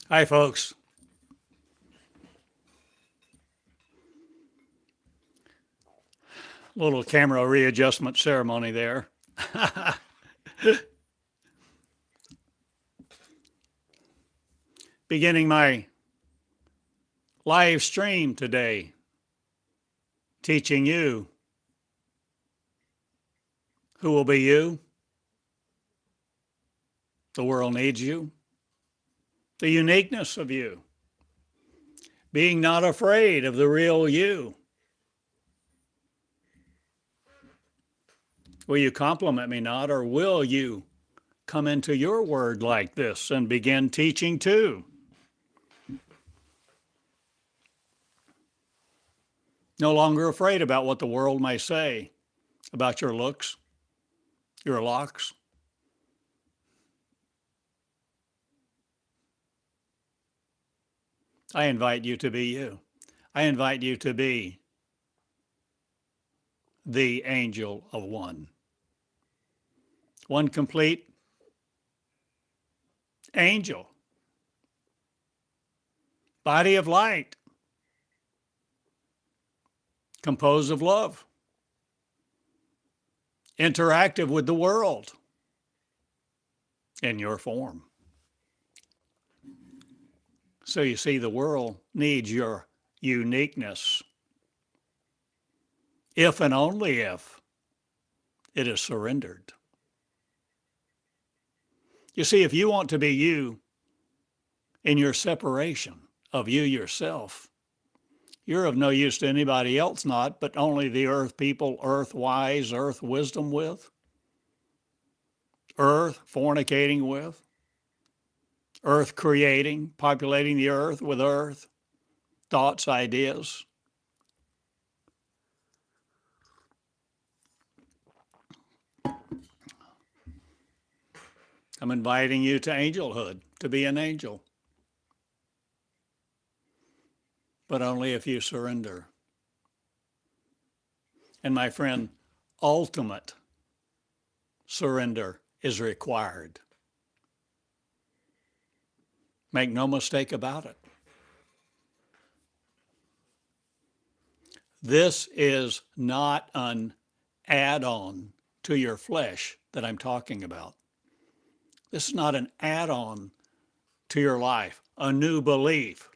Hi, folks. Little camera readjustment ceremony there. Beginning my live stream today, teaching you who will be you. The world needs you. The uniqueness of you. Being not afraid of the real you. Will you compliment me not, or will you come into your word like this and begin teaching too? No longer afraid about what the world may say about your looks, your locks. I invite you to be you. I invite you to be the Angel of One. One complete angel. Body of light. Composed of love. Interactive with the world in your form. So you see, the world needs your uniqueness, if and only if it is surrendered. You see, if you want to be you in your separation of you yourself, you're of no use to anybody else, not, but only the earth people, earth wise, earth wisdom with, earth fornicating with, earth creating, populating the earth with earth, thoughts, ideas. I'm inviting you to angelhood, to be an angel. But only if you surrender. And my friend, ultimate surrender is required. Make no mistake about it. This is not an add-on to your flesh that I'm talking about. This is not an add-on to your life, a new belief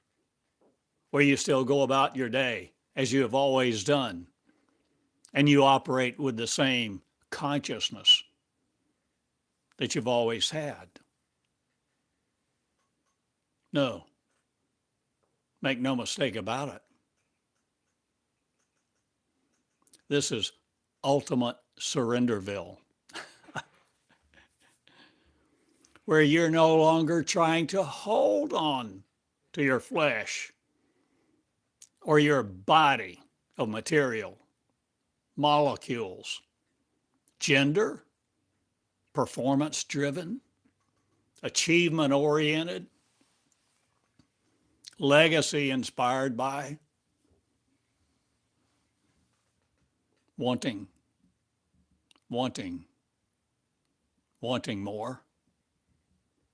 where you still go about your day as you have always done, and you operate with the same consciousness that you've always had. No, make no mistake about it. This is ultimate surrenderville, where you're no longer trying to hold on to your flesh or your body of material, molecules, gender, performance-driven, achievement-oriented, legacy inspired by, wanting more,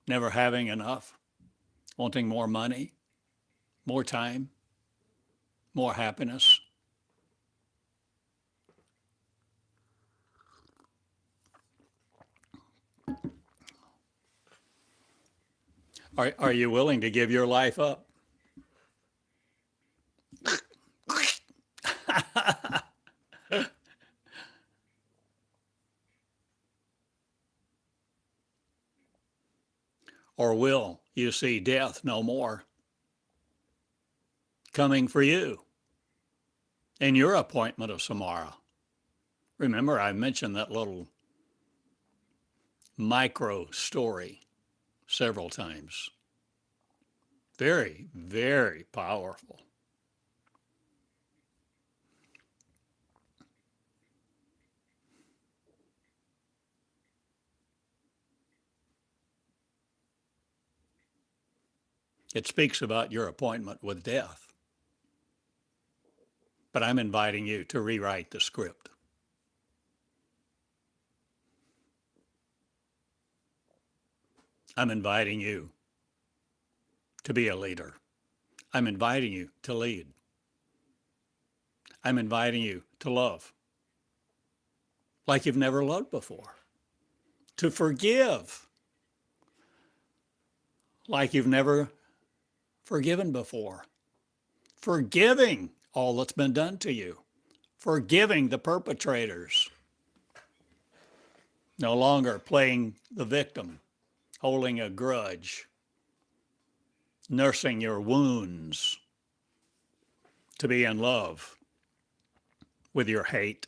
never having enough, wanting more money, more time, more happiness. Are you willing to give your life up? Or will you see death no more coming for you in your appointment of Samara? Remember, I mentioned that little micro story several times. Very, very powerful. It speaks about your appointment with death. But I'm inviting you to rewrite the script. I'm inviting you to be a leader. I'm inviting you to lead. I'm inviting you to love like you've never loved before, to forgive like you've never forgiven before, forgiving all that's been done to you, forgiving the perpetrators, no longer playing the victim, holding a grudge, nursing your wounds, to be in love with your hate.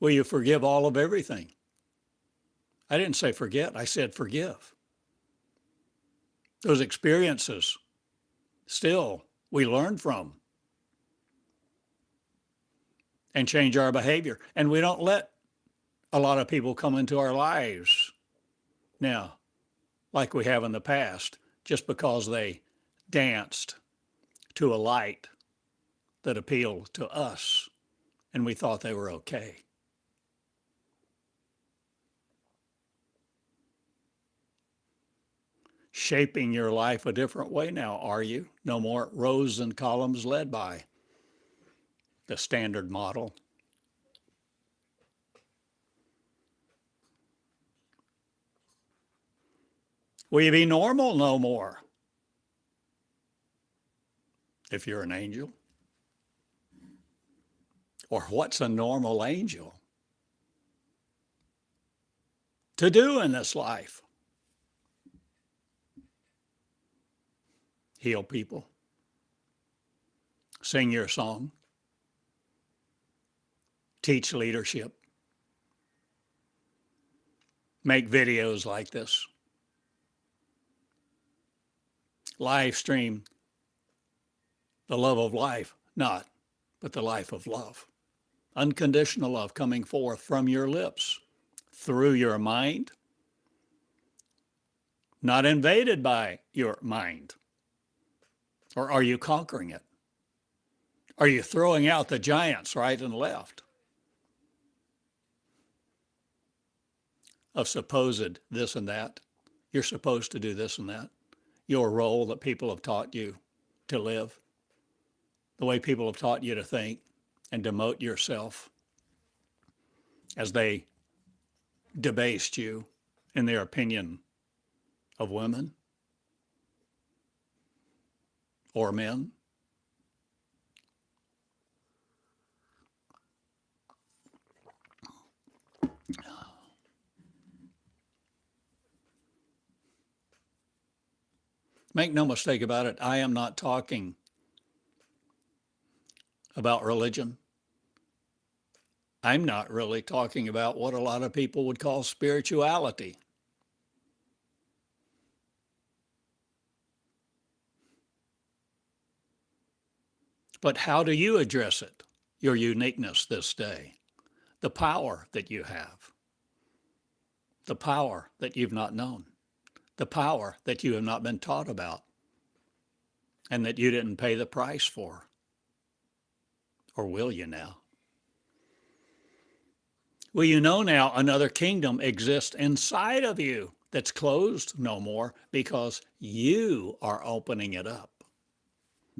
Will you forgive all of everything? I didn't say forget, I said forgive. Those experiences still we learn from and change our behavior. And we don't let a lot of people come into our lives now like we have in the past just because they danced to a light that appealed to us and we thought they were okay. Shaping your life a different way now, are you? No more rows and columns led by the standard model. Will you be normal no more? If you're an angel? Or what's a normal angel to do in this life? Heal people, sing your song, teach leadership, make videos like this, live stream the love of life, but the life of love. Unconditional love coming forth from your lips, through your mind, not invaded by your mind. Or are you conquering it? Are you throwing out the giants right and left of supposed this and that? You're supposed to do this and that. Your role that people have taught you to live, the way people have taught you to think and demote yourself as they debased you in their opinion of women or men. Make no mistake about it, I am not talking about religion. I'm not really talking about what a lot of people would call spirituality. But how do you address it, your uniqueness this day, the power that you have, the power that you've not known, the power that you have not been taught about, and that you didn't pay the price for? Or will you now? Will you know now another kingdom exists inside of you that's closed no more because you are opening it up?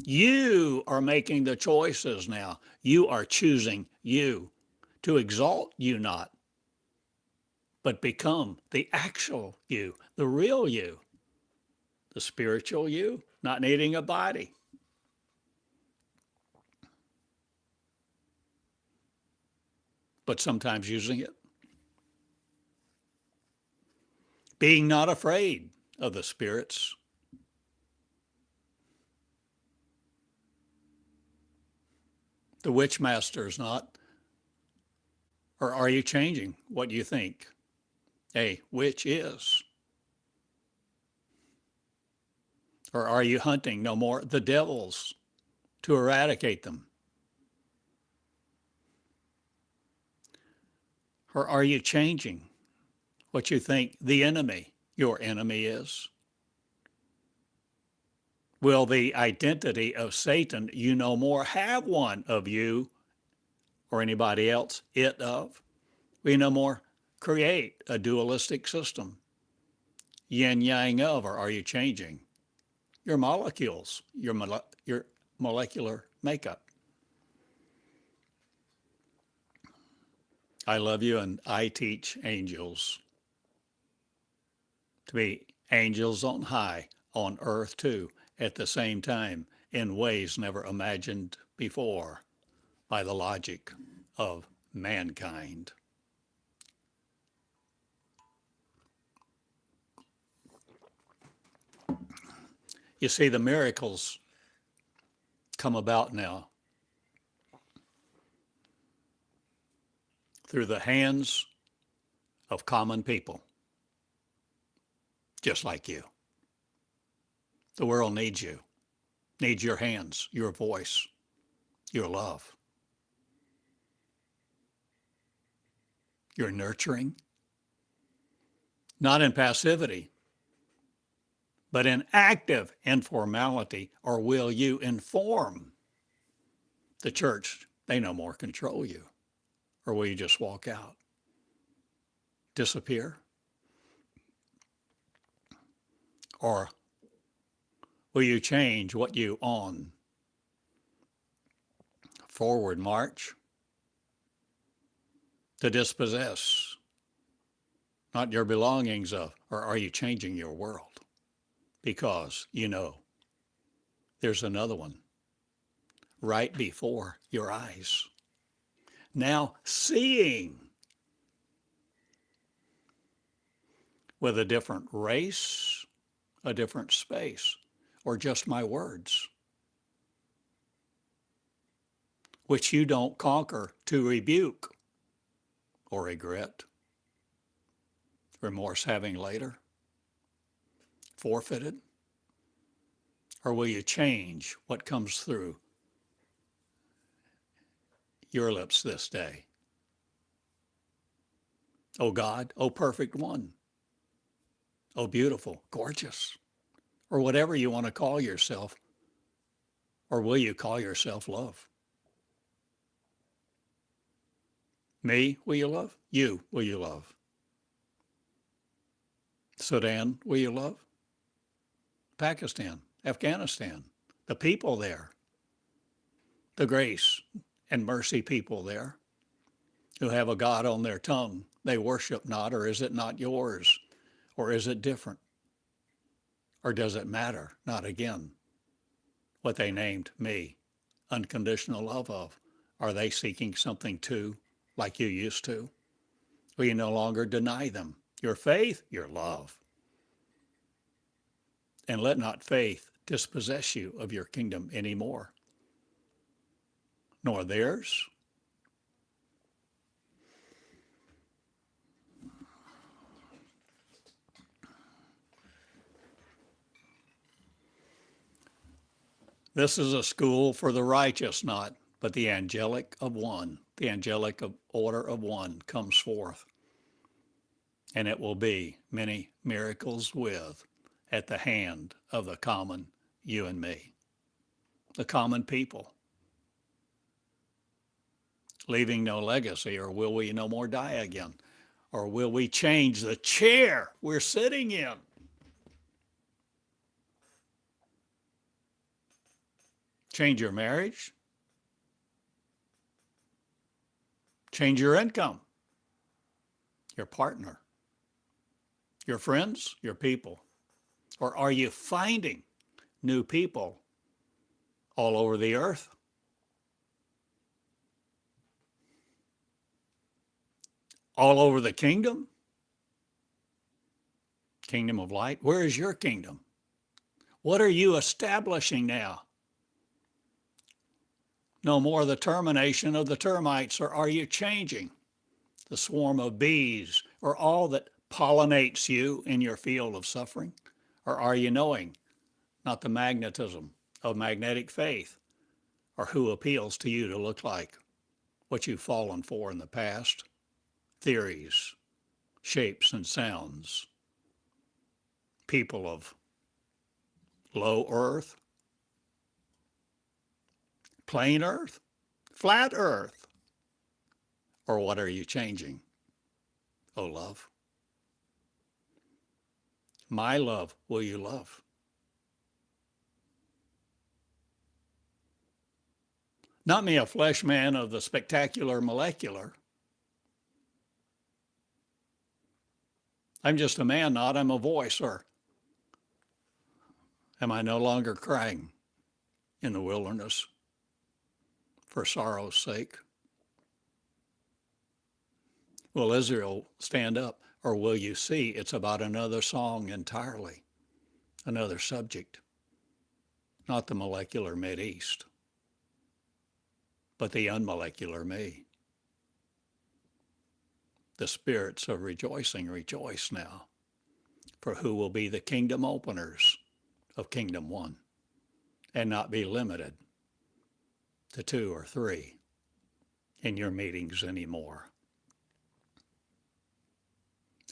You are making the choices now. You are choosing you to exalt you not, but become the actual you, the real you, the spiritual you, not needing a body. But sometimes using it. Being not afraid of the spirits. The witch master is not. Or are you changing what you think a witch is? Or are you hunting no more the devils to eradicate them? Or are you changing what you think the enemy, your enemy, is? Will the identity of Satan, you no more have one of you or anybody else it of. We no more create a dualistic system. Yin yang of, or are you changing your molecules, your molecular makeup? I love you, and I teach angels to be angels on high, on earth too, at the same time, in ways never imagined before by the logic of mankind. You see, the miracles come about now through the hands of common people, just like you. The world needs you, needs your hands, your voice, your love, your nurturing, not in passivity, but in active informality. Or will you inform the church they no more control you? Or will you just walk out, disappear? Or will you change what you on? Forward march to dispossess, not your belongings of, or are you changing your world? Because you know there's another one right before your eyes. Now seeing with a different race, a different space, or just my words, which you don't conquer to rebuke or regret, remorse having later, forfeited? Or will you change what comes through your lips this day? Oh God, oh perfect one, oh beautiful, gorgeous, or whatever you want to call yourself. Or will you call yourself love? Me, will you love? You, will you love? Sudan, will you love? Pakistan, Afghanistan, the people there, the grace and mercy people there who have a God on their tongue they worship not, or is it not yours? Or is it different? Or does it matter? Not again. What they named me, unconditional love of. Are they seeking something too, like you used to? Will you no longer deny them your faith, your love? And let not faith dispossess you of your kingdom anymore, nor theirs. This is a school for the righteous, not, but the angelic of one. The angelic order of one comes forth, and it will be many miracles with at the hand of the common you and me, the common people, leaving no legacy. Or will we no more die again? Or will we change the chair we're sitting in? Change your marriage? Change your income, your partner, your friends, your people? Or are you finding new people all over the earth? All over the kingdom? Kingdom of light? Where is your kingdom? What are you establishing now? No more the termination of the termites, or are you changing the swarm of bees, or all that pollinates you in your field of suffering? Or are you knowing not the magnetism of magnetic faith, or who appeals to you to look like what you've fallen for in the past? Theories, shapes and sounds, people of low earth, plain earth, flat earth, Or what are you changing, O love? My love will you love? Not me, a flesh man of the spectacular molecular. I'm just a man, not I'm a voice. Or am I no longer crying in the wilderness for sorrow's sake? Will Israel stand up, or will you see it's about another song entirely, another subject, not the molecular Mideast, but the unmolecular me? The spirits of rejoicing rejoice now, for who will be the kingdom openers of Kingdom One, and not be limited to 2 or 3 in your meetings anymore.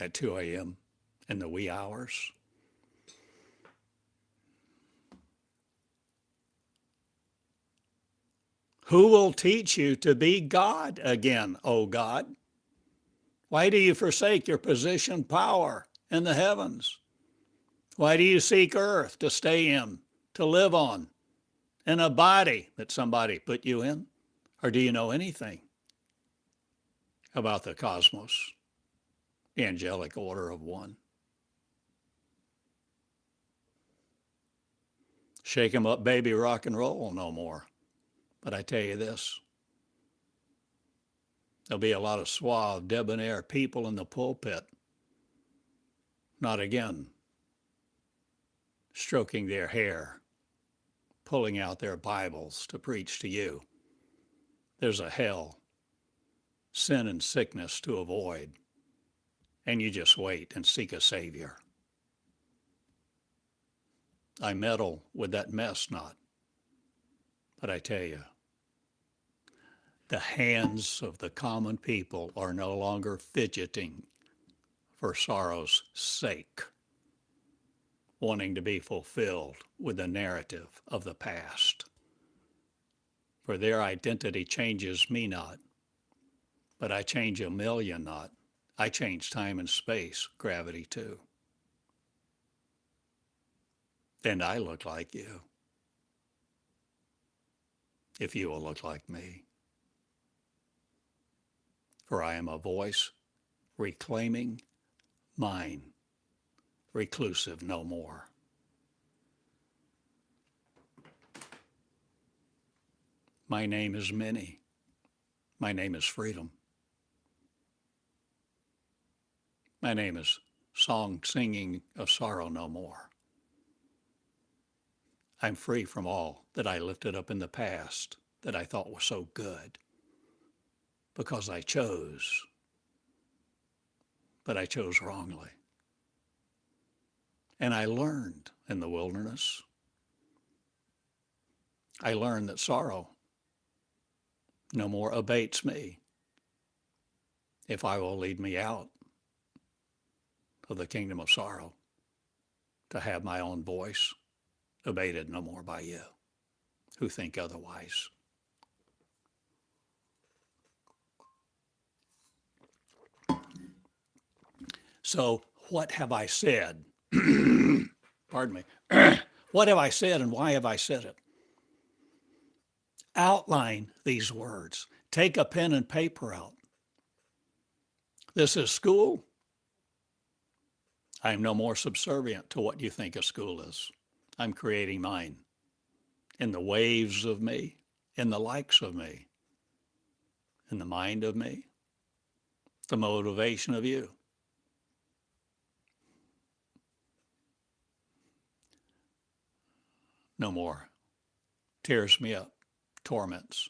At 2 a.m. in the wee hours. Who will teach you to be God again, O God? Why do you forsake your position, power in the heavens? Why do you seek earth to stay in, to live on, in a body that somebody put you in? Or do you know anything about the cosmos, the Angelic Order of One? Shake 'em up, baby, rock and roll no more. But I tell you this, there'll be a lot of suave, debonair people in the pulpit, not again stroking their hair, pulling out their Bibles to preach to you. There's a hell, sin and sickness to avoid, and you just wait and seek a Savior. I meddle with that mess not, but I tell you, the hands of the common people are no longer fidgeting for sorrow's sake, wanting to be fulfilled with the narrative of the past. For their identity changes me not, but I change a million not. I change time and space, gravity too. And I look like you, if you will look like me. For I am a voice reclaiming mine, reclusive no more. My name is many. My name is freedom. My name is song singing of sorrow no more. I'm free from all that I lifted up in the past that I thought was so good, because I chose, but I chose wrongly. And I learned in the wilderness. I learned that sorrow no more abates me if I will lead me out of the kingdom of sorrow to have my own voice abated no more by you who think otherwise. So what have I said? Pardon me. What have I said and why have I said it? Outline these words. Take a pen and paper out. This is school. I am no more subservient to what you think a school is. I'm creating mine in the waves of me, in the likes of me, in the mind of me, the motivation of you. No more tears me up, torments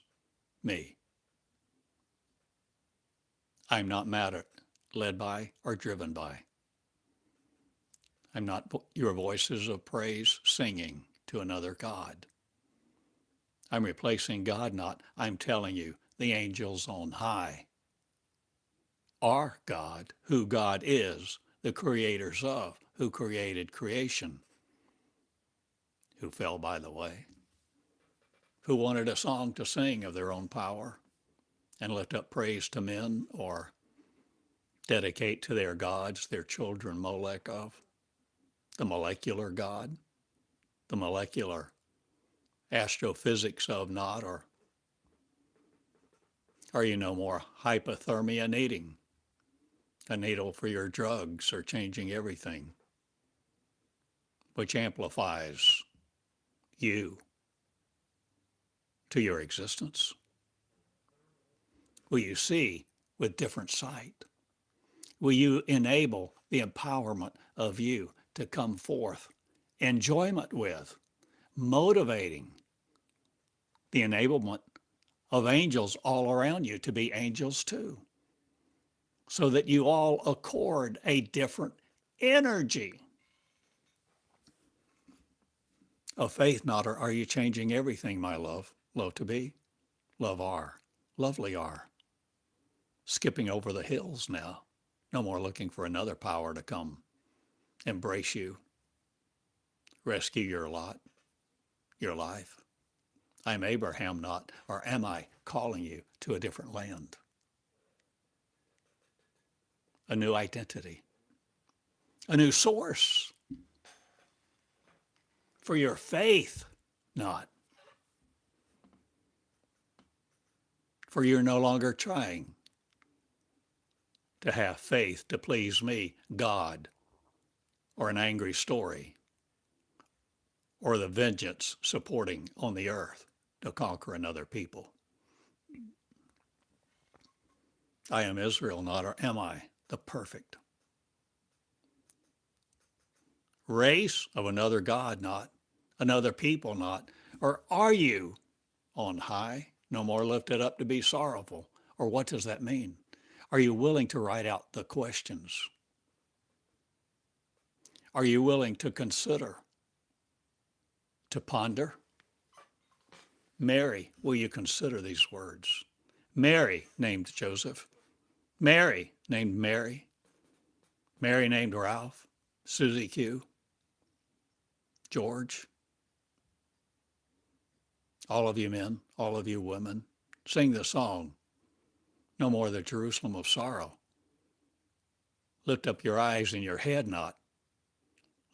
me. I'm not mattered, led by, or driven by. I'm not your voices of praise singing to another God. I'm replacing God not. I'm telling you, the angels on high are God, who God is, the creators of, who created creation, who fell by the way, who wanted a song to sing of their own power, and lift up praise to men or dedicate to their gods their children Molech of? The molecular God, the molecular astrophysics of not, or are you no more hypothermia needing a needle for your drugs or changing everything, which amplifies you to your existence? Will you see with different sight? Will you enable the empowerment of you to come forth, enjoyment with, motivating the enablement of angels all around you to be angels too, so that you all accord a different energy of faith? Not, or are you changing everything, my love? Love to be, love are, lovely are. Skipping over the hills now. No more looking for another power to come embrace you, rescue your lot, your life. I'm Abraham, not, or am I calling you to a different land? A new identity, a new source for your faith, not. For you're no longer trying to have faith to please me, God, or an angry story, or the vengeance supporting on the earth to conquer another people. I am Israel, not, or am I the perfect race of another God, not, another people, not, or are you on high, no more lifted up to be sorrowful? Or what does that mean? Are you willing to write out the questions? Are you willing to consider, to ponder? Mary, will you consider these words? Mary named Joseph. Mary named Mary. Mary named Ralph, Susie Q, George. All of you men, all of you women, sing the song, No More the Jerusalem of Sorrow. Lift up your eyes and your head not.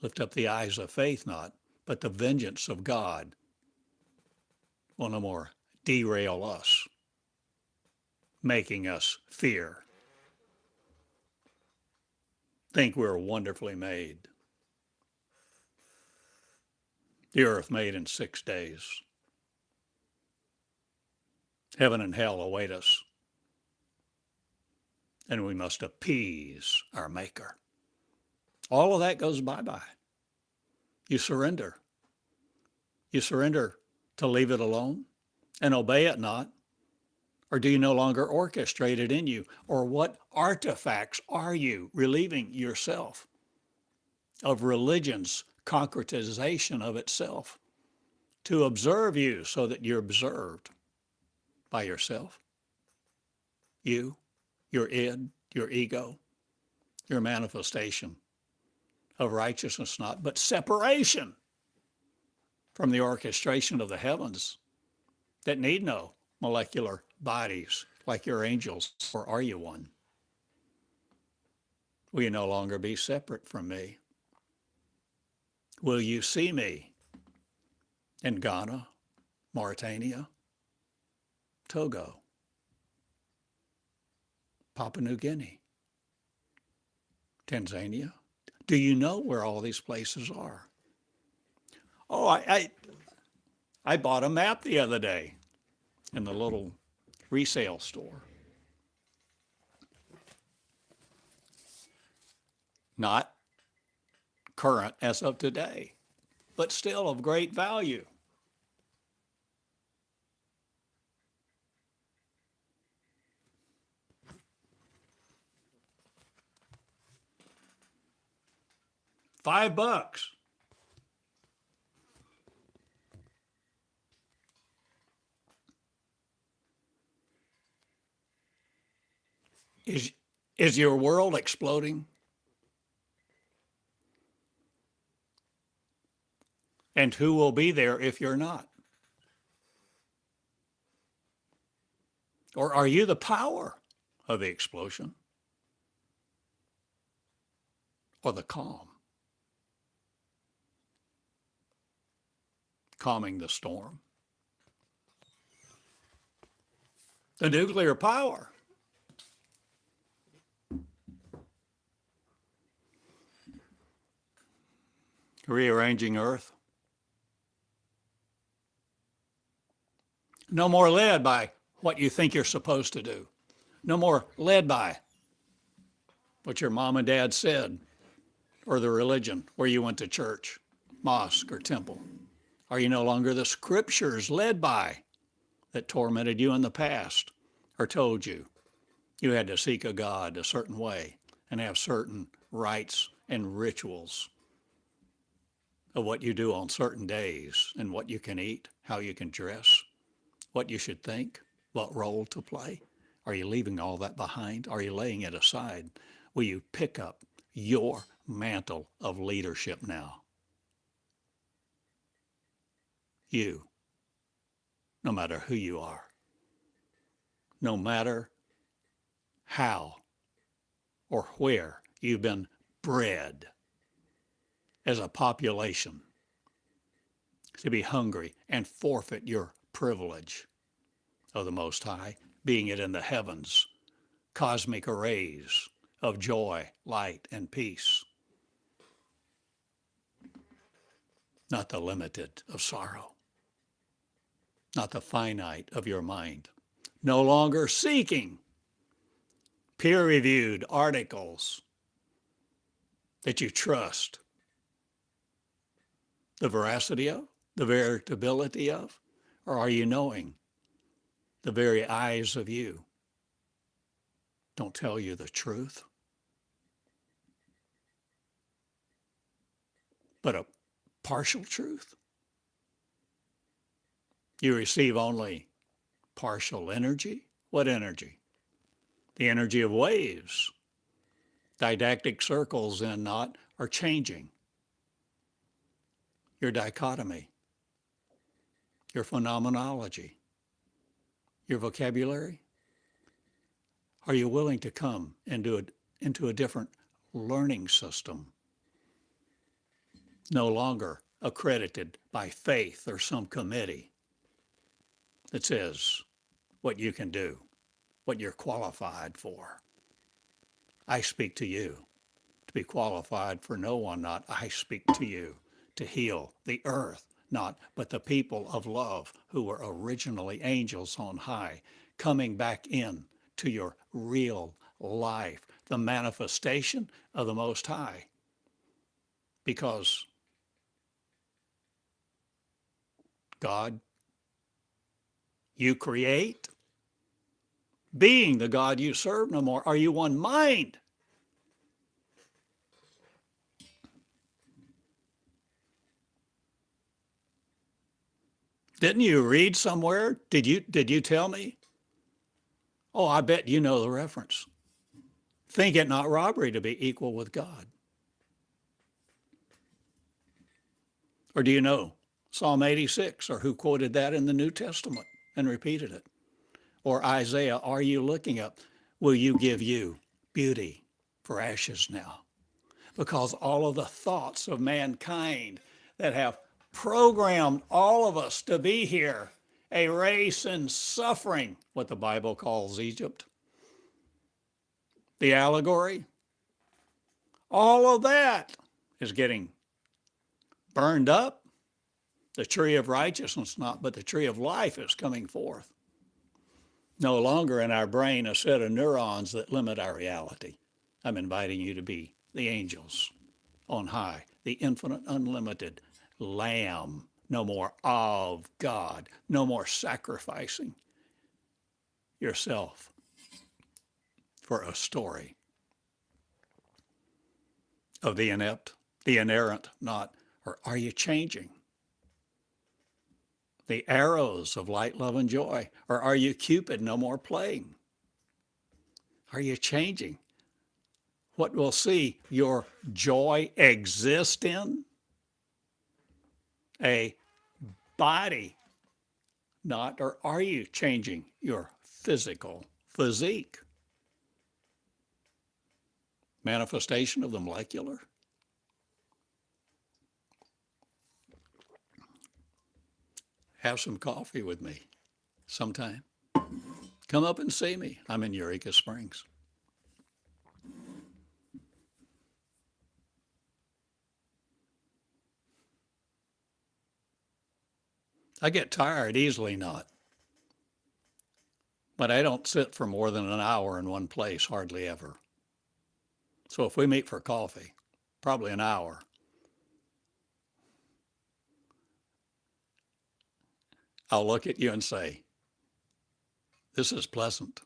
Lift up the eyes of faith not, but the vengeance of God will no more derail us, making us fear. Think we're wonderfully made. The earth made in 6 days. Heaven and hell await us, and we must appease our Maker. All of that goes bye-bye. You surrender. You surrender to leave it alone and obey it not? Or do you no longer orchestrate it in you? Or what artifacts are you relieving yourself of religion's concretization of itself to observe you so that you're observed by yourself? You, your id, your ego, your manifestation of righteousness not, but separation from the orchestration of the heavens that need no molecular bodies like your angels, or are you one? Will you no longer be separate from me? Will you see me in Ghana, Mauritania, Togo, Papua New Guinea, Tanzania? Do you know where all these places are? Oh, I bought a map the other day in the little resale store. Not current as of today, but still of great value. $5. Is your world exploding? And who will be there if you're not? Or are you the power of the explosion or the calm, calming the storm? The nuclear power. Rearranging Earth. No more led by what you think you're supposed to do. No more led by what your mom and dad said, or the religion where you went to church, mosque, or temple. Are you no longer the scriptures led by that tormented you in the past or told you you had to seek a God a certain way and have certain rites and rituals of what you do on certain days and what you can eat, how you can dress, what you should think, what role to play? Are you leaving all that behind? Are you laying it aside? Will you pick up your mantle of leadership now? You, no matter who you are, no matter how or where you've been bred as a population to be hungry and forfeit your privilege of the Most High, being it in the heavens, cosmic arrays of joy, light, and peace, not the limited of sorrow, not the finite of your mind, no longer seeking peer-reviewed articles that you trust the veracity of, the veritability of, or are you knowing the very eyes of you don't tell you the truth, but a partial truth? You receive only partial energy. What energy? The energy of waves. Didactic circles in not are changing. Your dichotomy, your phenomenology, your vocabulary. Are you willing to come into a different learning system, no longer accredited by faith or some committee that says what you can do, what you're qualified for? I speak to you to be qualified for no one, not I speak to you to heal the earth, not but the people of love who were originally angels on high, coming back in to your real life, the manifestation of the Most High. Because God, you create, being the God you serve no more, are you one mind? Didn't you read somewhere? Did you tell me? Oh, I bet you know the reference. Think it not robbery to be equal with God. Or do you know Psalm 86, or who quoted that in the New Testament and repeated it? Or Isaiah, are you looking up? Will you give you beauty for ashes now? Because all of the thoughts of mankind that have programmed all of us to be here, a race in suffering, what the Bible calls Egypt, the allegory, all of that is getting burned up. The tree of righteousness not, but the tree of life is coming forth. No longer in our brain a set of neurons that limit our reality. I'm inviting you to be the angels on high, the infinite, unlimited Lamb. No more of God, no more sacrificing yourself for a story of the inept, the inerrant, not, or are you changing? The arrows of light, love, and joy, or are you Cupid, no more playing? Are you changing what will see your joy exist in? A body, not, or are you changing your physical physique, manifestation of the molecular. Have some coffee with me sometime. Come up and see me. I'm in Eureka Springs. I get tired easily, not. But I don't sit for more than an hour in one place, hardly ever. So if we meet for coffee, probably an hour, I'll look at you and say, this is pleasant.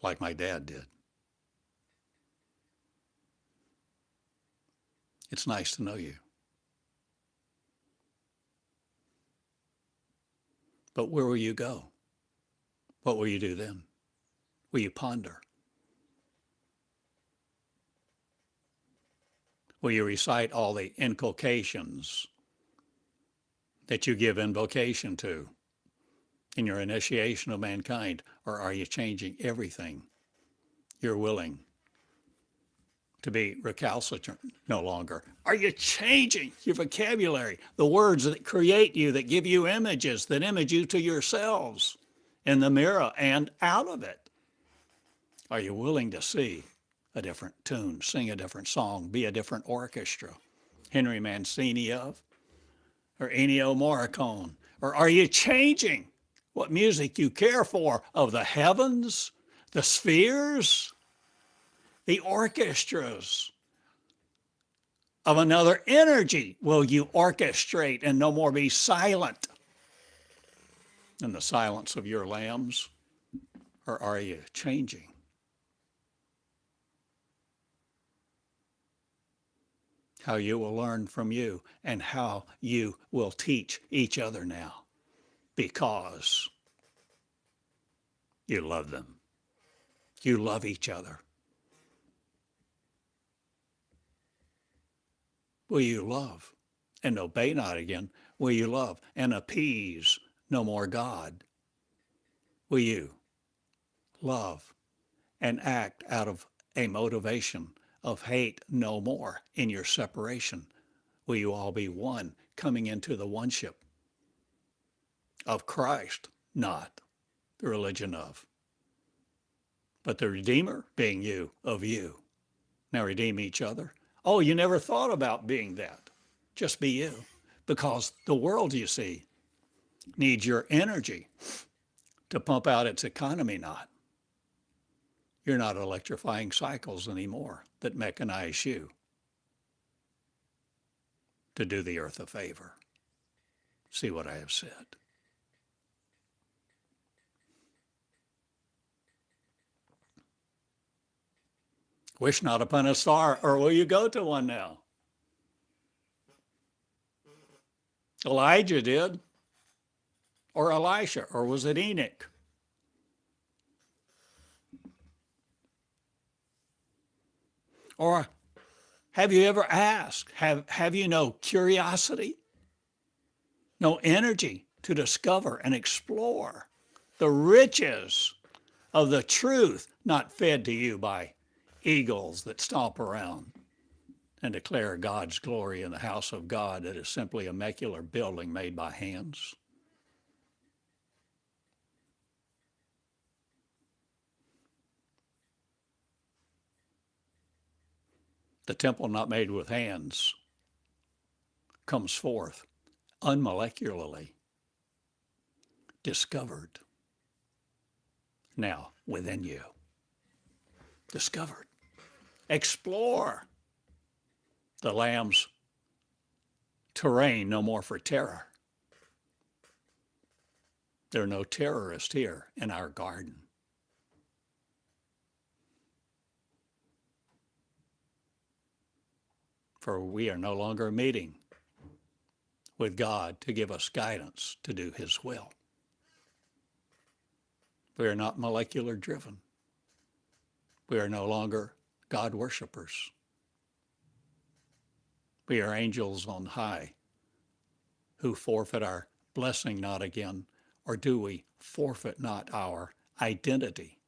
Like my dad did. It's nice to know you. But where will you go? What will you do then? Will you ponder? Will you recite all the inculcations that you give invocation to in your initiation of mankind? Or are you changing everything you're willing to be recalcitrant no longer? Are you changing your vocabulary, the words that create you, that give you images, that image you to yourselves in the mirror and out of it? Are you willing to see a different tune, sing a different song, be a different orchestra, Henry Mancini of, or Ennio Morricone? Or are you changing what music you care for of the heavens, the spheres, the orchestras of another energy? Will you orchestrate and no more be silent in the silence of your lambs? Or are you changing? How you will learn from you and how you will teach each other now, because you love them. You love each other. Will you love and obey not again? Will you love and appease no more God? Will you love and act out of a motivation of hate no more in your separation? Will you all be one, coming into the oneship of Christ, not the religion of, but the Redeemer being you, of you? Now redeem each other. Oh, you never thought about being that. Just be you. Because the world, you see, needs your energy to pump out its economy, not. You're not electrifying cycles anymore that mechanize you to do the earth a favor. See what I have said. Wish not upon a star, or will you go to one now? Elijah did. Or Elisha, or was it Enoch? Or have you ever asked, have you no curiosity, no energy to discover and explore the riches of the truth not fed to you by eagles that stomp around and declare God's glory in the house of God that is simply a macular building made by hands? The temple not made with hands comes forth unmolecularly, discovered now within you. Discovered. Explore the Lamb's terrain, no more for terror. There are no terrorists here in our garden. For we are no longer meeting with God to give us guidance to do his will. We are not molecular driven. We are no longer God worshipers. We are angels on high who forfeit our blessing not again? Or do we forfeit not our identity,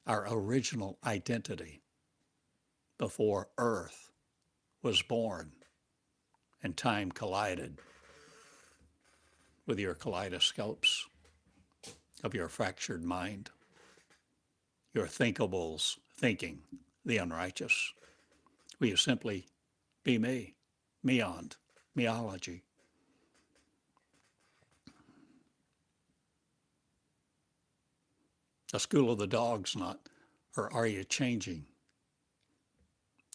our original identity before earth was born and time collided with your kaleidoscopes of your fractured mind, your thinkables thinking the unrighteous? Will you simply be me, meond, meology? A school of the dogs not, or are you changing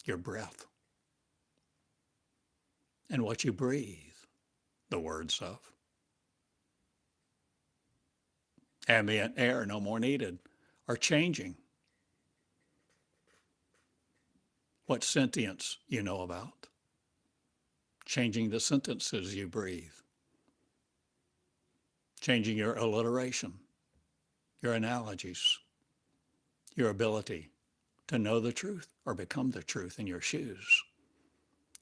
your breath and what you breathe, the words of? Ambient air no more needed, are changing what sentience you know about, changing the sentences you breathe, changing your alliteration, your analogies, your ability to know the truth or become the truth in your shoes.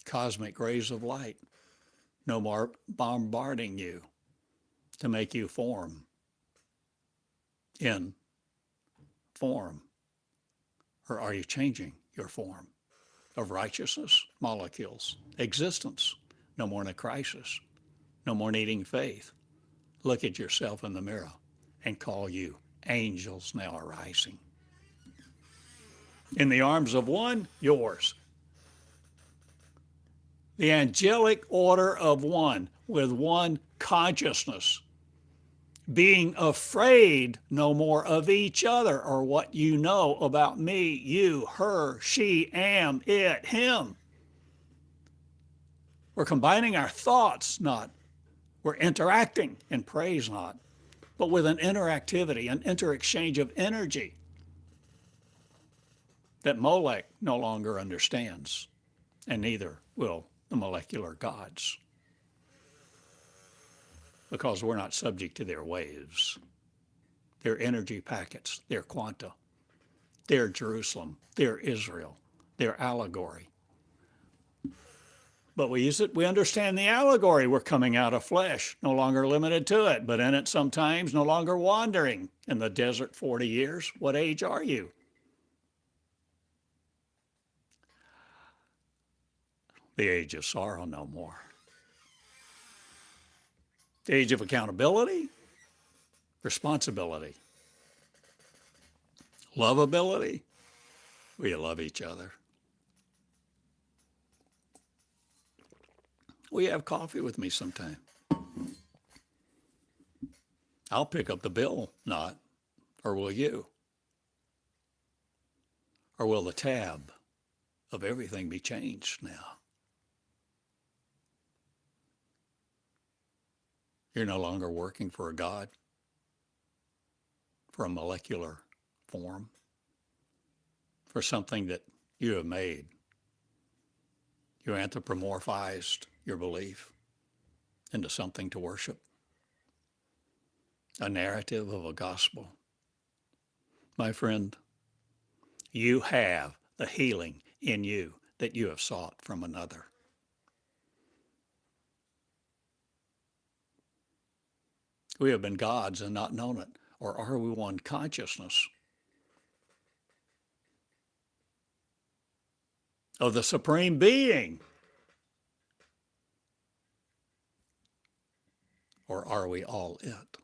Cosmic rays of light no more bombarding you to make you form in form. Or are you changing your form of righteousness, molecules, existence? No more in a crisis, no more needing faith. Look at yourself in the mirror and call you angels now arising. In the arms of one, yours. The angelic order of one with one consciousness, being afraid no more of each other or what you know about me, you, her, she, am, it, him. We're combining our thoughts, not. We're interacting in praise, not, but with an interactivity, an interexchange of energy that Molech no longer understands, and neither will the molecular gods, because we're not subject to their waves, their energy packets, their quanta, their Jerusalem, their Israel, their allegory. But we understand the allegory. We're coming out of flesh, no longer limited to it, but in it sometimes, no longer wandering in the desert 40 years. What age are you? The age of sorrow no more. The age of accountability, responsibility, lovability. Will you love each other? Will you have coffee with me sometime? I'll pick up the bill, not, or will you? Or will the tab of everything be changed now? You're no longer working for a God, for a molecular form, for something that you have made. You anthropomorphized your belief into something to worship, a narrative of a gospel. My friend, you have the healing in you that you have sought from another. We have been gods and not known it, or are we one consciousness of the Supreme Being? Or are we all it?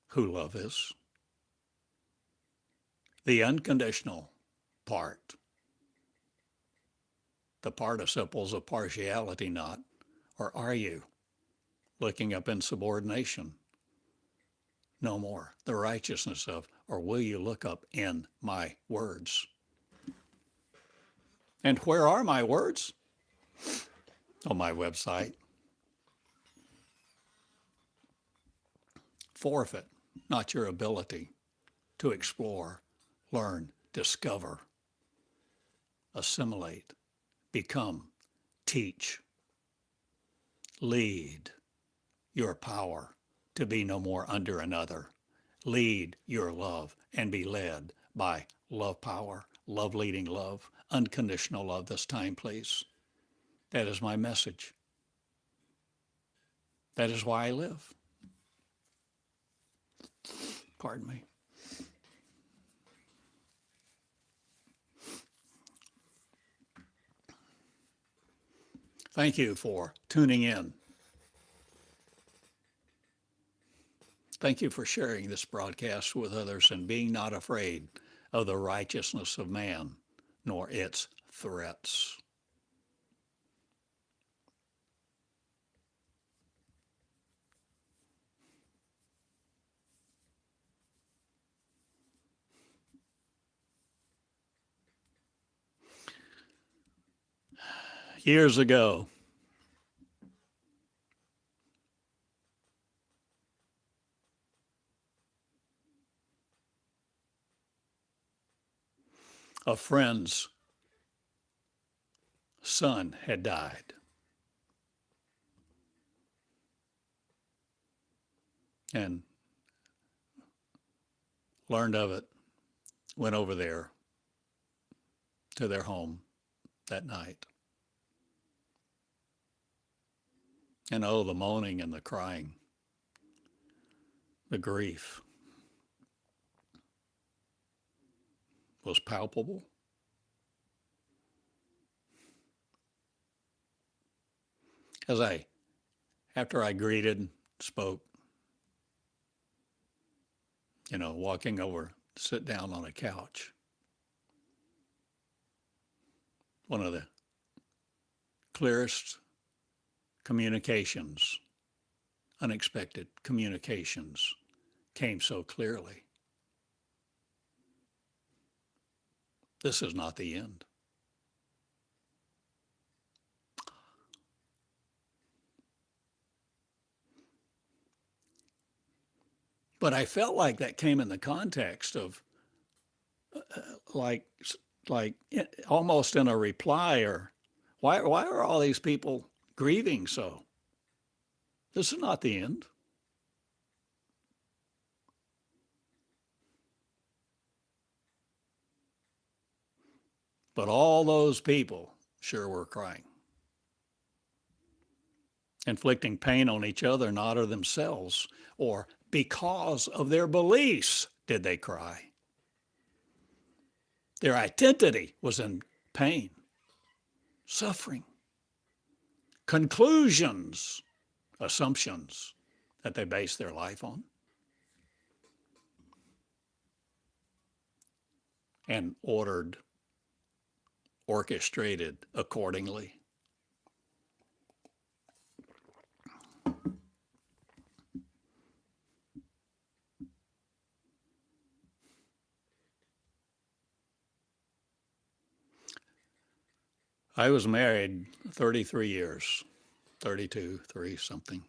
Who love is? The unconditional part, the participles of partiality not, or are you looking up in subordination? No more. The righteousness of, or will you look up in my words? And where are my words? On my website. Forfeit not your ability to explore, learn, discover, assimilate, become, teach, lead your power to be no more under another. Lead your love and be led by love power, love leading love, unconditional love this time, please. That is my message. That is why I live. Pardon me. Thank you for tuning in. Thank you for sharing this broadcast with others and being not afraid of the righteousness of man, nor its threats. Years ago, a friend's son had died. And learned of it, went over there to their home that night. And oh, the moaning and the crying, the grief was palpable. After I greeted, spoke, walking over, sit down on a couch. One of the clearest communications, unexpected communications came so clearly. This is not the end. But I felt like that came in the context of like almost in a reply, or why are all these people grieving so? This is not the end. But all those people sure were crying, inflicting pain on each other, not on themselves, or because of their beliefs did they cry. Their identity was in pain, suffering, conclusions, assumptions that they base their life on, and orchestrated accordingly. I was married 33 years, 32, 3 something.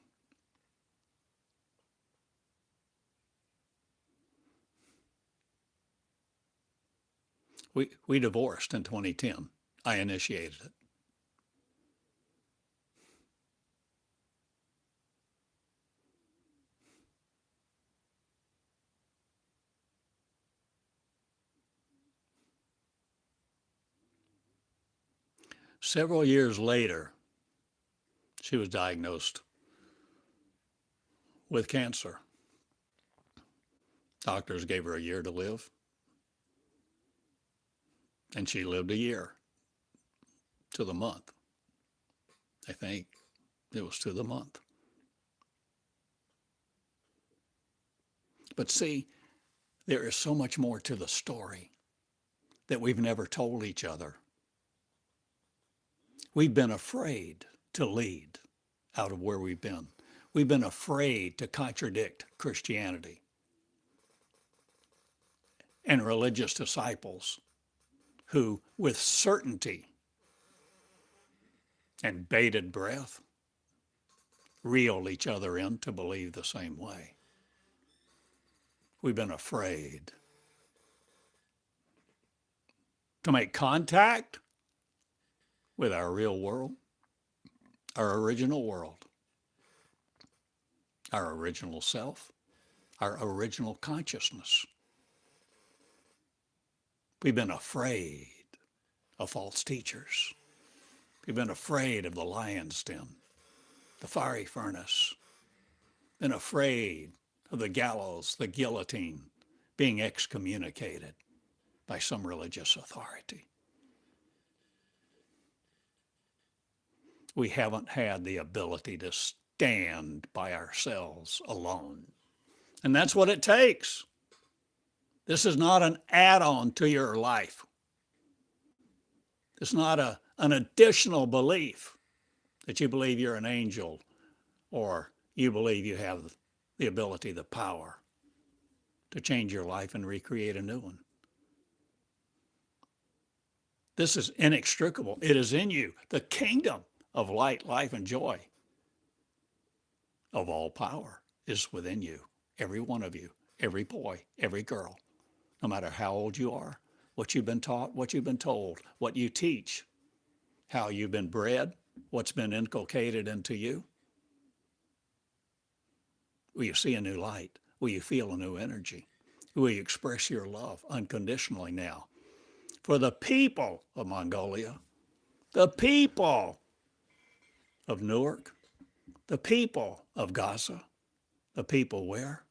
We divorced in 2010. I initiated it. Several years later, she was diagnosed with cancer. Doctors gave her a year to live, and she lived a year to the month. I think it was to the month. But see, there is so much more to the story that we've never told each other. We've been afraid to lead out of where we've been. We've been afraid to contradict Christianity and religious disciples who, with certainty and bated breath, reel each other in to believe the same way. We've been afraid to make contact with our real world, our original world, our original self, our original consciousness. We've been afraid of false teachers. We've been afraid of the lion's den, the fiery furnace, than afraid of the gallows, the guillotine, being excommunicated by some religious authority. We haven't had the ability to stand by ourselves alone. And that's what it takes. This is not an add-on to your life. It's not an additional belief that you believe you're an angel or you believe you have the ability, the power to change your life and recreate a new one. This is inextricable. It is in you. The kingdom of light, life, and joy of all power is within you. Every one of you, every boy, every girl, no matter how old you are, what you've been taught, what you've been told, what you teach, how you've been bred, what's been inculcated into you. Will you see a new light? Will you feel a new energy? Will you express your love unconditionally now for the people of Mongolia, the people of Newark, the people of Gaza, the people where?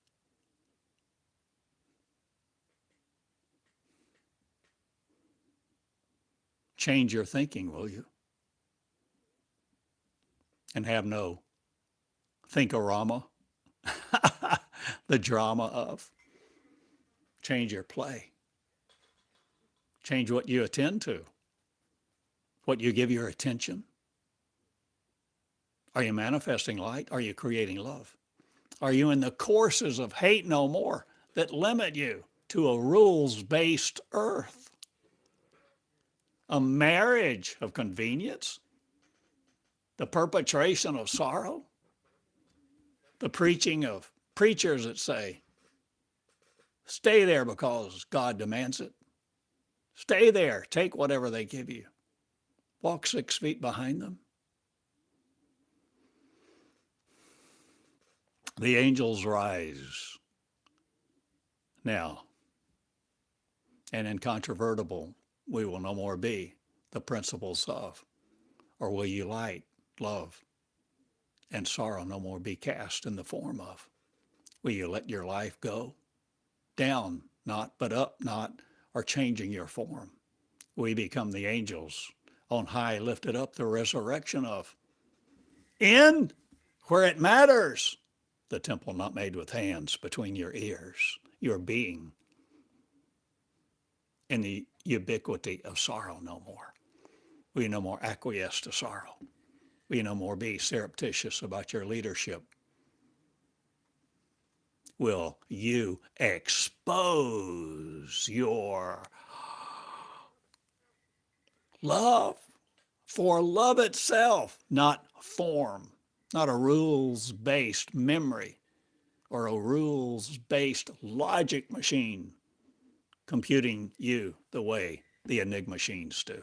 Change your thinking, will you? And have no thinkorama, the drama of. Change your play. Change what you attend to, what you give your attention. Are you manifesting light? Are you creating love? Are you in the courses of hate no more that limit you to a rules-based earth? A marriage of convenience? The perpetration of sorrow? The preaching of preachers that say, stay there because God demands it. Stay there. Take whatever they give you. Walk 6 feet behind them. The angels rise now, and incontrovertible we will no more be the principles of, or will you light, love, and sorrow no more be cast in the form of? Will you let your life go? Down, not, but up, not, or changing your form. We become the angels on high, lifted up, the resurrection of. In where it matters, the temple not made with hands between your ears, your being, in the ubiquity of sorrow no more. Will you no more acquiesce to sorrow? Will you no more be surreptitious about your leadership? Will you expose your love for love itself, not form, not a rules-based memory or a rules-based logic machine computing you the way the Enigma machines do?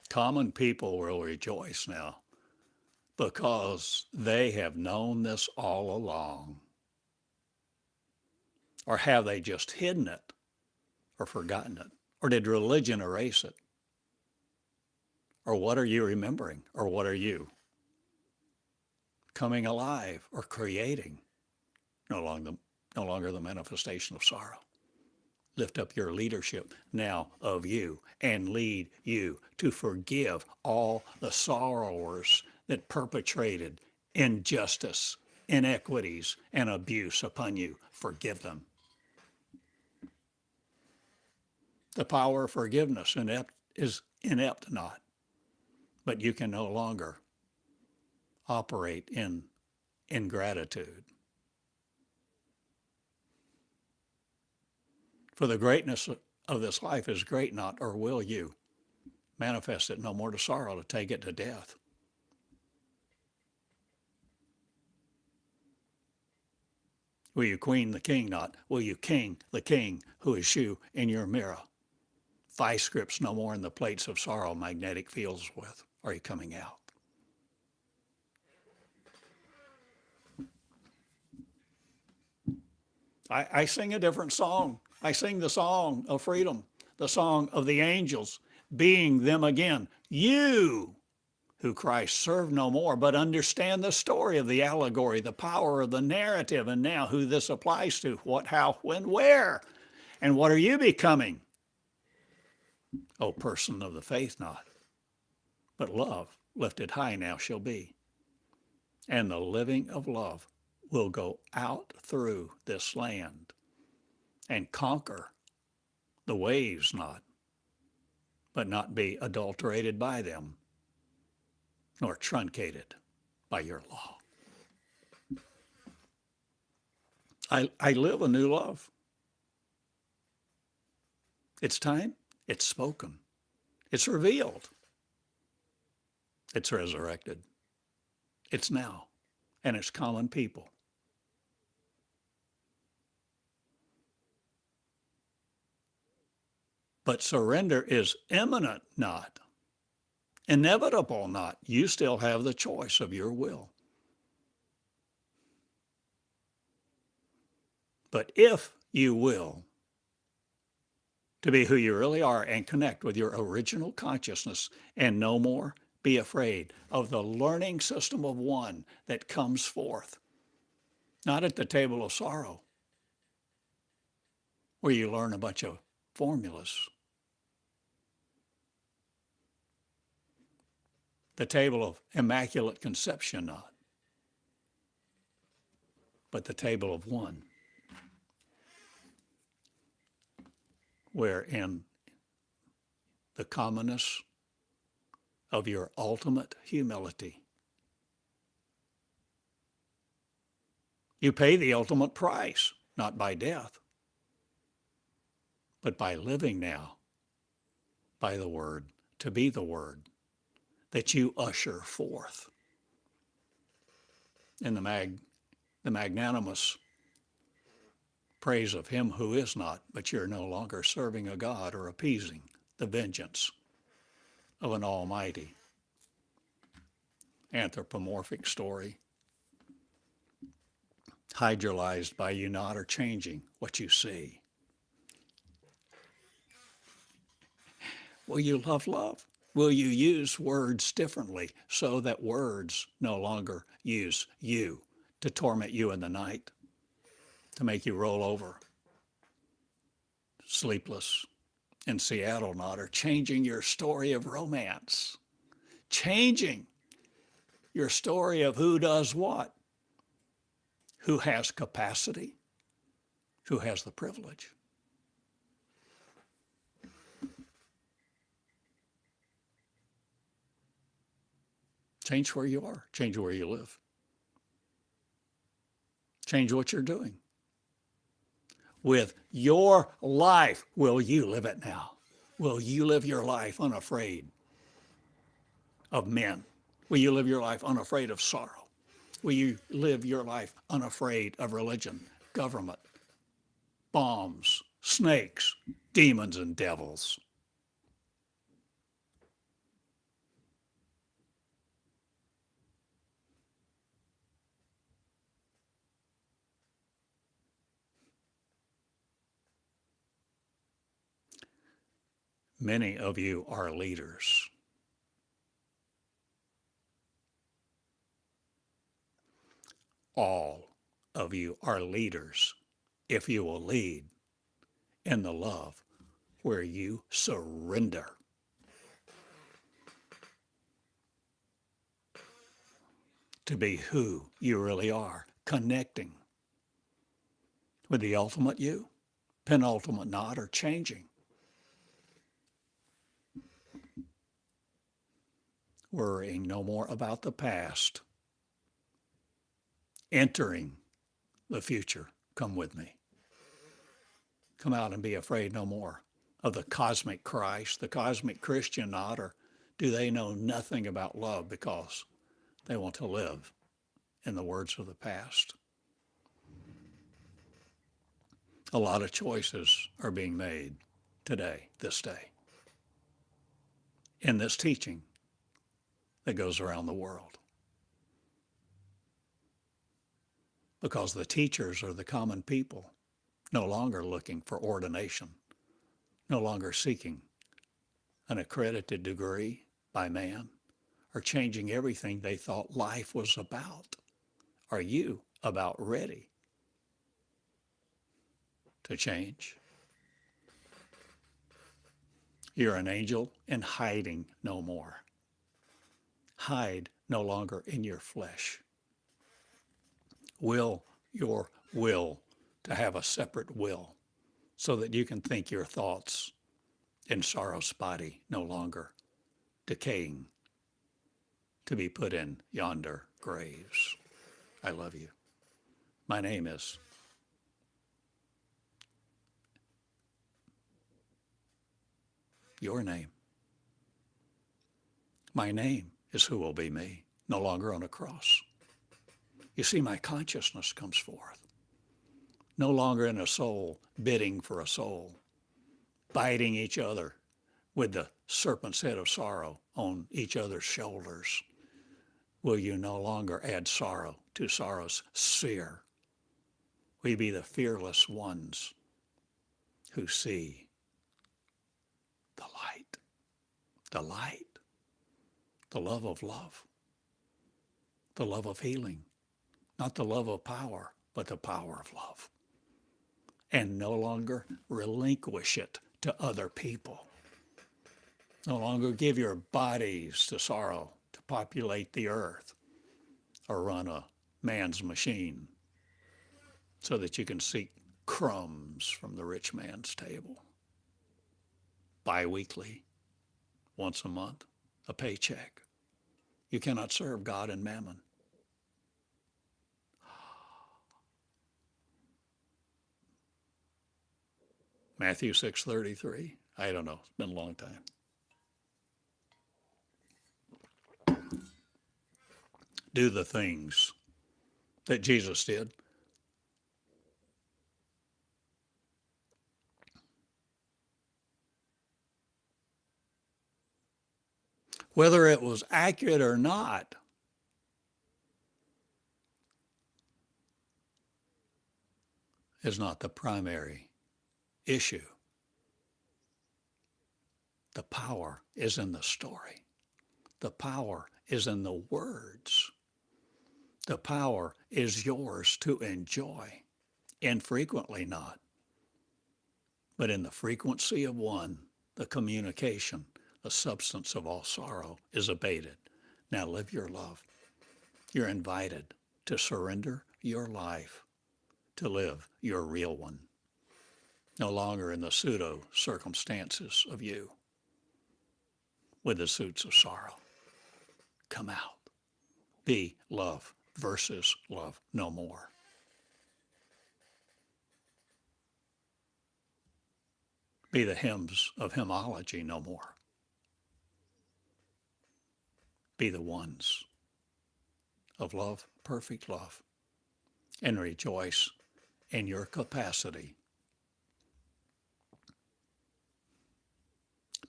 Common people will rejoice now because they have known this all along. Or have they just hidden it or forgotten it? Or did religion erase it? Or what are you remembering? Or what are you coming alive or creating? No longer the manifestation of sorrow. Lift up your leadership now of you and lead you to forgive all the sorrowers that perpetrated injustice, inequities, and abuse upon you. Forgive them. The power of forgiveness is inept not, but you can no longer operate in ingratitude. For the greatness of this life is great not, or will you manifest it no more to sorrow, to take it to death. Will you queen the king not? Will you king the king who is you in your mirror? Vice scripts no more in the plates of sorrow magnetic fields with. Are you coming out? I sing a different song. I sing the song of freedom, the song of the angels, being them again. You who Christ serve no more, but understand the story of the allegory, the power of the narrative, and now who this applies to, what, how, when, where, and what are you becoming? O person of the faith not, but love lifted high now shall be. And the living of love will go out through this land and conquer the waves not, but not be adulterated by them, nor truncated by your law. I live a new love. It's time. It's spoken. It's revealed. It's resurrected. It's now. And it's common people. But surrender is imminent not. Inevitable not. You still have the choice of your will. But if you will to be who you really are and connect with your original consciousness and no more be afraid of the learning system of one that comes forth, not at the table of sorrow, where you learn a bunch of formulas. The table of immaculate conception not, but the table of one, where in the commonness of your ultimate humility, you pay the ultimate price, not by death, but by living now by the Word, to be the Word that you usher forth. In the magnanimous praise of him who is not, but you're no longer serving a God or appeasing the vengeance of an almighty anthropomorphic story, hydrolyzed by you not or changing what you see. Will you love love? Will you use words differently so that words no longer use you to torment you in the night, to make you roll over, sleepless in Seattle not, or changing your story of romance, changing your story of who does what, who has capacity, who has the privilege. Change where you are, change where you live. Change what you're doing. With your life, will you live it now? Will you live your life unafraid of men? Will you live your life unafraid of sorrow? Will you live your life unafraid of religion, government, bombs, snakes, demons, and devils? Many of you are leaders. All of you are leaders if you will lead in the love where you surrender. To be who you really are, connecting with the ultimate you, penultimate not, or changing. Worrying no more about the past. Entering the future. Come with me. Come out and be afraid no more of the cosmic Christ, the cosmic Christian not, or do they know nothing about love because they want to live in the words of the past? A lot of choices are being made today, this day, in this teaching that goes around the world. Because the teachers are the common people, no longer looking for ordination, no longer seeking an accredited degree by man are changing everything they thought life was about. Are you about ready to change? You're an angel in hiding no more. Hide no longer in your flesh. Will your will to have a separate will so that you can think your thoughts in sorrow's body, no longer decaying, to be put in yonder graves. I love you. My name is your name. My name is who will be me, no longer on a cross. You see, my consciousness comes forth, no longer in a soul bidding for a soul, biting each other with the serpent's head of sorrow on each other's shoulders. Will you no longer add sorrow to sorrow's sphere? We be the fearless ones who see the light, the light, the love of healing, not the love of power, but the power of love, and no longer relinquish it to other people. No longer give your bodies to sorrow to populate the earth or run a man's machine so that you can seek crumbs from the rich man's table. Bi-weekly, once a month, a paycheck. You cannot serve God and mammon. Matthew 6:33. I don't know. It's been a long time. Do the things that Jesus did. Whether it was accurate or not, is not the primary issue. The power is in the story. The power is in the words. The power is yours to enjoy. Infrequently not, but in the frequency of one, the communication, the substance of all sorrow is abated. Now live your love. You're invited to surrender your life, to live your real one, no longer in the pseudo circumstances of you with the suits of sorrow. Come out. Be love versus love no more. Be the hymns of hymnology no more. Be the ones of love, perfect love, and rejoice in your capacity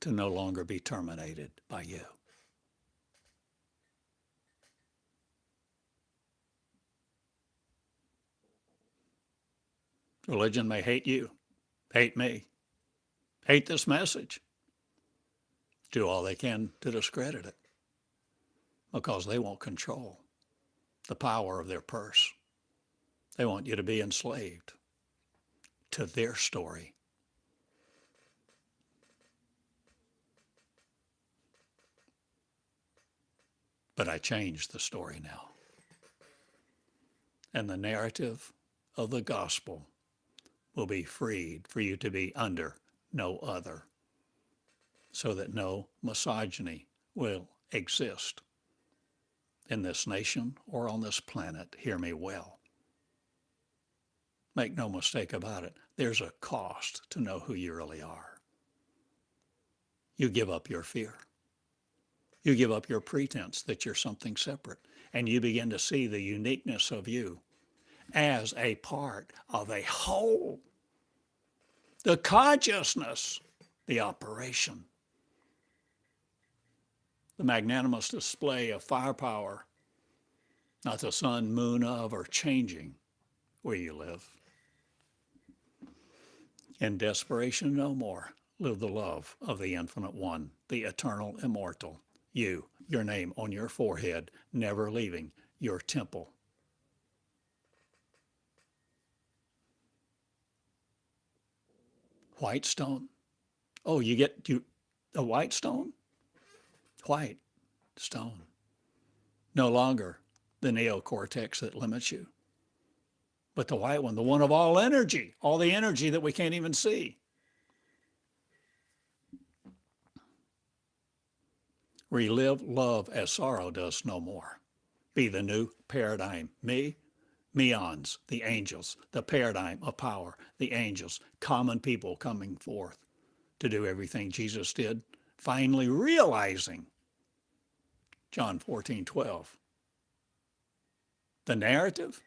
to no longer be terminated by you. Religion may hate you, hate me, hate this message, do all they can to discredit it because they won't control the power of their purse. They want you to be enslaved to their story. But I changed the story now. And the narrative of the gospel will be freed for you to be under no other, so that no misogyny will exist in this nation or on this planet. Hear me well. Make no mistake about it. There's a cost to know who you really are. You give up your fear. You give up your pretense that you're something separate, and you begin to see the uniqueness of you as a part of a whole. The consciousness, the operation, the magnanimous display of firepower, not the sun, moon of, or changing where you live. In desperation no more, live the love of the infinite one, the eternal immortal, you, your name on your forehead, never leaving your temple. White stone. Oh, you a white stone? White stone. No longer the neocortex that limits you, but the white one, the one of all energy, all the energy that we can't even see. Relive love as sorrow does no more. Be the new paradigm. Meons, the angels, the paradigm of power, the angels, common people coming forth to do everything Jesus did, finally realizing John 14:12. The narrative,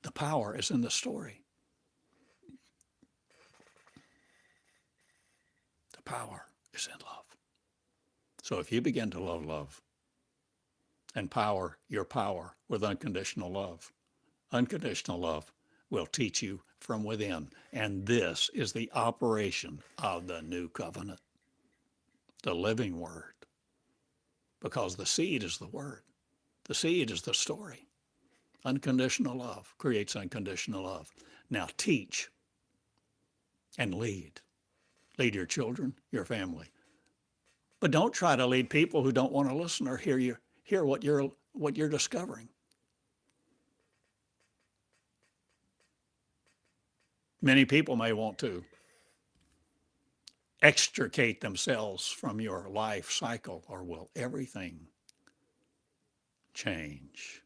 the power is in the story. The power is in love. So if you begin to love and power your power with unconditional love will teach you from within. And this is the operation of the new covenant, the living word, because the seed is the word. The seed is the story. Unconditional love creates unconditional love. Now teach and lead. Lead your children, your family. But don't try to lead people who don't want to listen or hear what you're discovering. Many people may want to extricate themselves from your life cycle, or will everything change?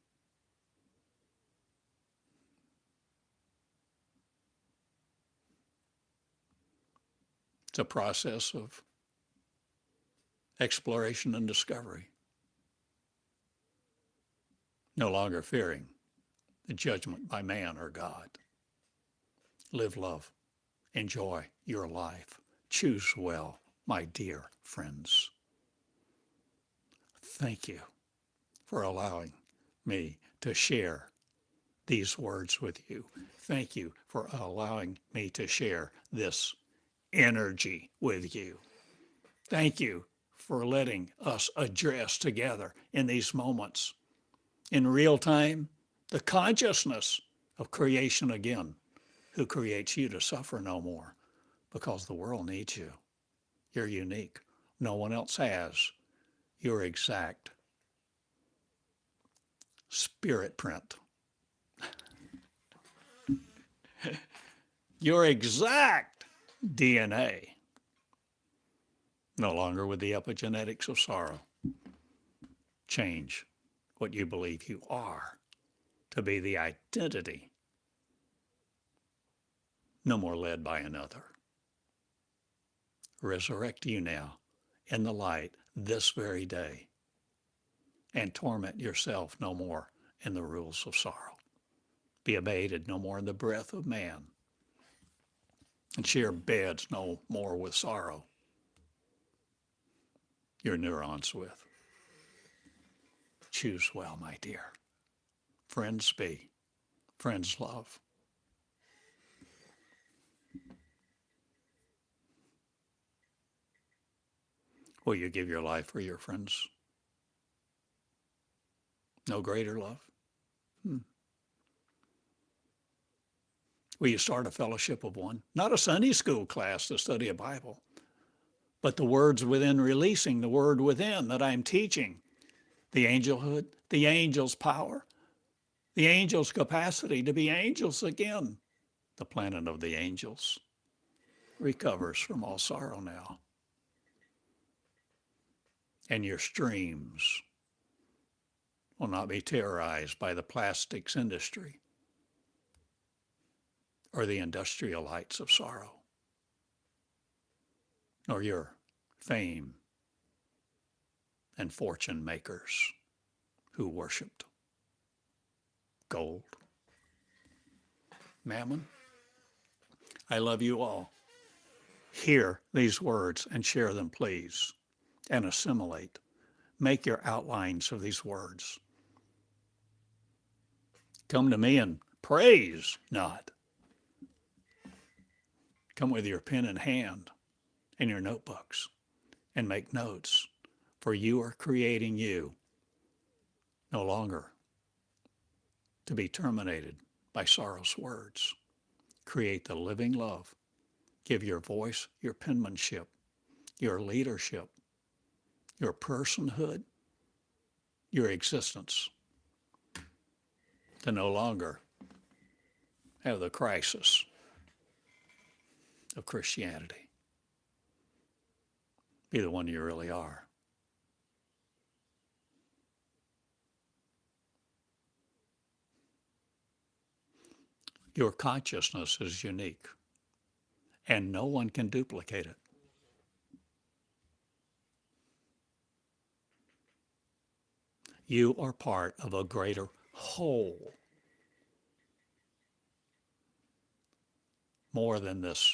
It's a process of exploration and discovery. No longer fearing the judgment by man or God. Live love. Enjoy your life. Choose well, my dear friends. Thank you for allowing me to share these words with you. Thank you for allowing me to share this energy with you. Thank you for letting us address together in these moments, in real time, the consciousness of creation again, who creates you to suffer no more, because the world needs you. You're unique. No one else has your exact spirit print. Your exact DNA. No longer with the epigenetics of sorrow. Change what you believe you are to be the identity. No more led by another. Resurrect you now in the light this very day, and torment yourself no more in the rules of sorrow. Be abated no more in the breath of man, and share beds no more with sorrow, your neurons with. Choose well, my dear. Friends be, friends love. Will you give your life for your friends? No greater love? Will you start a fellowship of one? Not a Sunday school class to study a Bible, but the words within, releasing the word within that I'm teaching. The angelhood, the angel's power, the angel's capacity to be angels again. The planet of the angels recovers from all sorrow now. And your streams will not be terrorized by the plastics industry or the industrial lights of sorrow, nor your fame and fortune makers who worshiped gold, mammon. I love you all. Hear these words and share them, please, and assimilate. Make your outlines of these words. Come to me and praise not. Come with your pen in hand and your notebooks and make notes. For you are creating you no longer to be terminated by sorrow's words. Create the living love. Give your voice, your penmanship, your leadership, your personhood, your existence to no longer have the crisis of Christianity. Be the one you really are. Your consciousness is unique, and no one can duplicate it. You are part of a greater whole, more than this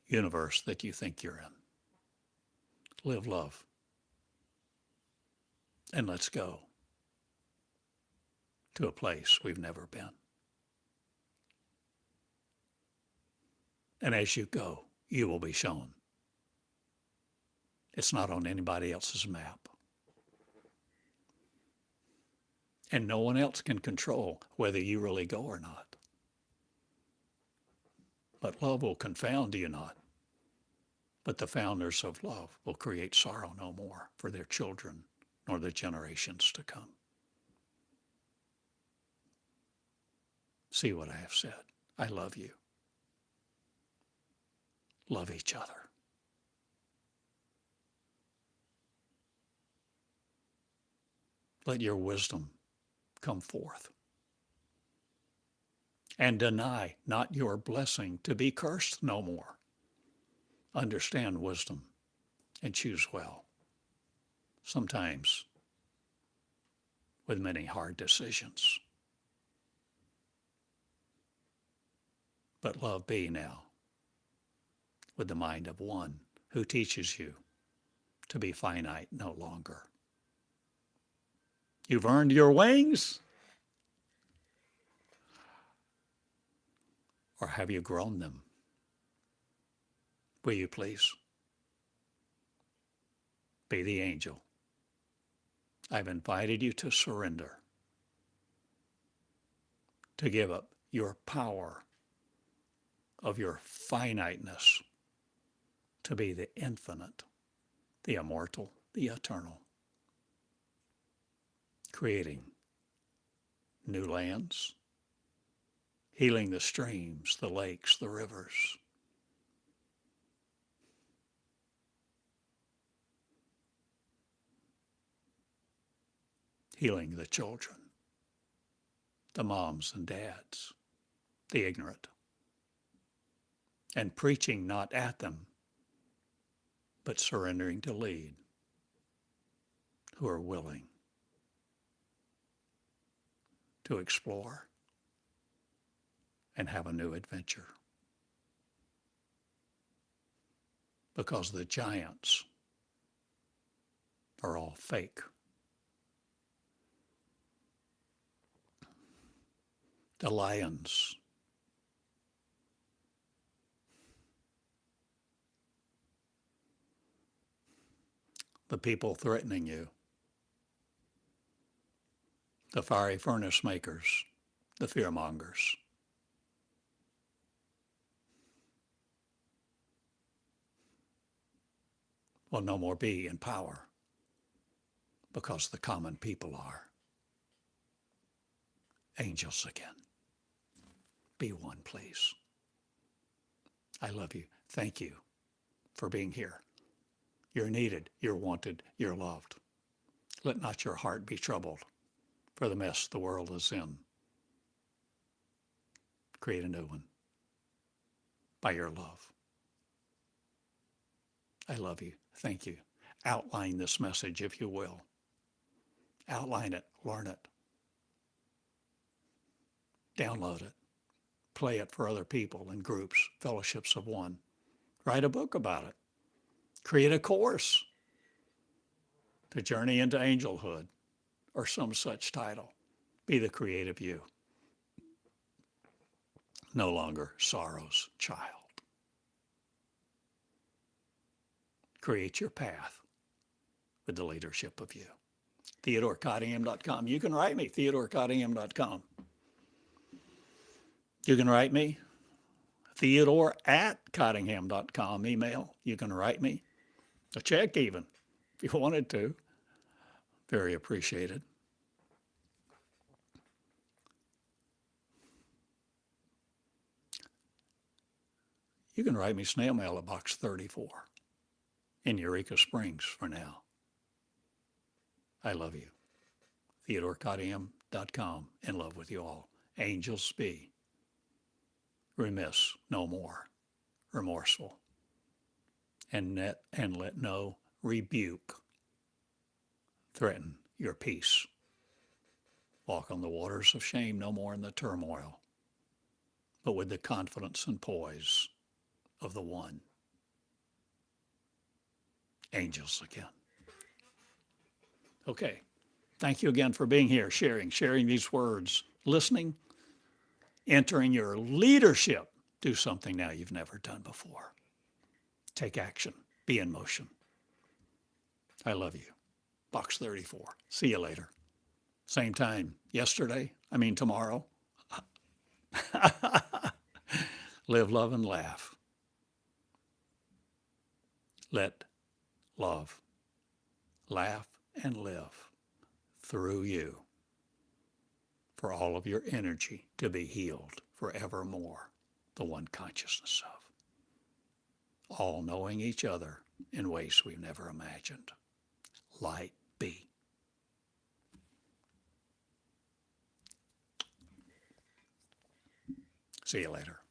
universe that you think you're in. Live love, and let's go to a place we've never been. And as you go, you will be shown. It's not on anybody else's map. And no one else can control whether you really go or not. But love will confound you not. But the founders of love will create sorrow no more for their children nor the generations to come. See what I have said. I love you. Love each other. Let your wisdom come forth. And deny not your blessing to be cursed no more. Understand wisdom and choose well. Sometimes with many hard decisions. But love be now with the mind of one who teaches you to be finite no longer. You've earned your wings? Or have you grown them? Will you please be the angel? I've invited you to surrender, to give up your power of your finiteness, to be the infinite, the immortal, the eternal, creating new lands, healing the streams, the lakes, the rivers, healing the children, the moms and dads, the ignorant, and preaching not at them, but surrendering to lead, who are willing to explore and have a new adventure. Because the giants are all fake. The lions the people threatening you, the fiery furnace makers, the fearmongers. Will no more be in power because the common people are angels again. Be one, please. I love you. Thank you for being here. You're needed, you're wanted, you're loved. Let not your heart be troubled for the mess the world is in. Create a new one by your love. I love you. Thank you. Outline this message, if you will. Outline it, learn it, download it, play it for other people in groups, fellowships of one. Write a book about it. Create a course to journey into angelhood or some such title. Be the creative you. No longer sorrow's child. Create your path with the leadership of you. TheodoreCottingham.com. You can write me, TheodoreCottingham.com. You can write me, Theodore@Cottingham.com email. You can write me a check even, if you wanted to. Very appreciated. You can write me snail mail at Box 34 in Eureka Springs for now. I love you. TheodoreCottingham.com. In love with you all. Angels be. Remiss no more. Remorseful. And let no rebuke threaten your peace. Walk on the waters of shame no more in the turmoil, but with the confidence and poise of the one. Angels again. Okay. Thank you again for being here, sharing these words, listening, entering your leadership. Do something now you've never done before. Take action. Be in motion. I love you. Box 34. See you later. Same time tomorrow. Live, love, and laugh. Let love laugh and live through you for all of your energy to be healed forevermore, the one consciousness of. All knowing each other in ways we've never imagined. Light be. See you later.